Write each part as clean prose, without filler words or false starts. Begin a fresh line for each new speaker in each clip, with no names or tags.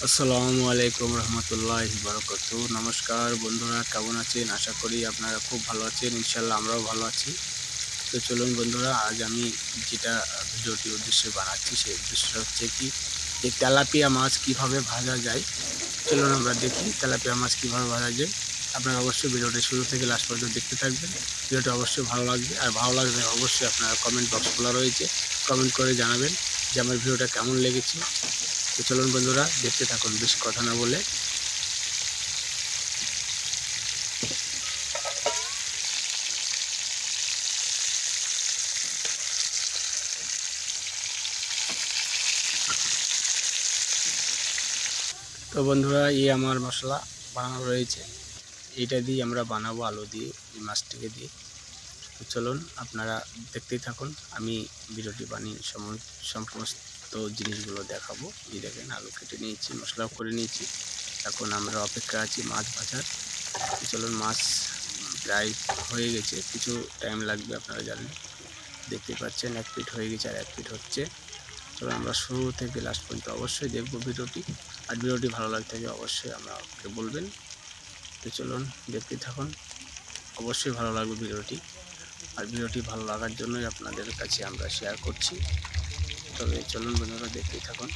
আসসালামু আলাইকুম রহমতুল্লাহি বারাকাতু। নমস্কার বন্ধুরা, কেমন আছেন? আশা করি আপনারা খুব ভালো আছেন। ইনশাল্লাহ আমরাও ভালো আছি। তো চলুন বন্ধুরা, আজ আমি যেটা ভিডিওটি উদ্দেশ্যে বানাচ্ছি সেই উদ্দেশ্যটা হচ্ছে কি, যে তেলাপিয়া মাছ কিভাবে ভাজা যায়। চলুন আমরা দেখি তেলাপিয়া মাছ কিভাবে ভাজা যায়। আপনারা অবশ্যই ভিডিওটি শুরু থেকে লাস্ট পর্যন্ত দেখতে থাকবেন। ভিডিওটি অবশ্যই ভালো লাগবে, আর ভালো লাগলে অবশ্যই আপনারা কমেন্ট বক্স খোলা রয়েছে, কমেন্ট করে জানাবেন যে আমার ভিডিওটা কেমন লেগেছে। তো চলুন বন্ধুরা, দেখতে থাকুন বেশি কথা না বলে। তো বন্ধুরা, এই আমার মশলা বানানো রয়েছে, এইটা দিয়ে আমরা বানাবো আলু দিয়ে, এই মাছটিকে দিয়ে। তো চলুন আপনারা দেখতেই থাকুন, আমি ভিডিওটি বানিয়ে সমস্ত জিনিসগুলো দেখাবো। এই দেখেন, আলু কেটে নিয়েছি, মশলাও করে নিয়েছি। এখন আমরা অপেক্ষা আছি মাছ ভাজার। তো চলুন, মাছ প্রায় হয়ে গেছে, কিছু টাইম লাগবে, আপনারা জানেন। দেখতে পাচ্ছেন এক পিঠ হয়ে গেছে আর এক পিঠ হচ্ছে। তবে আমরা শুরু থেকে লাস্ট পর্যন্ত অবশ্যই দেখব ভিডিওটি, আর ভিডিওটি ভালো লাগতে হবে অবশ্যই আমাকে বলবেন। তো চলুন দেখতে থাকুন, অবশ্যই ভালো লাগবে ভিডিওটি, আর ভিডিওটি ভালো লাগার জন্যই আপনাদের কাছে আমরা শেয়ার করছি। তবে চলুন বন্ধুরা, দেখতেই থাকুন।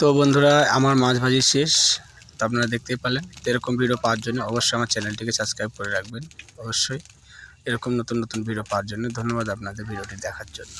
তো বন্ধুরা, আমার মাছ ভাজি শেষ। তো আপনারা দেখতেই পেলেন। এরকম ভিডিও পাওয়ার জন্য অবশ্যই আমার চ্যানেলটিকে সাবস্ক্রাইব করে রাখবেন। অবশ্যই এরকম নতুন নতুন ভিডিও পাওয়ার জন্য ধন্যবাদ আপনাদের ভিডিওটি দেখার জন্য।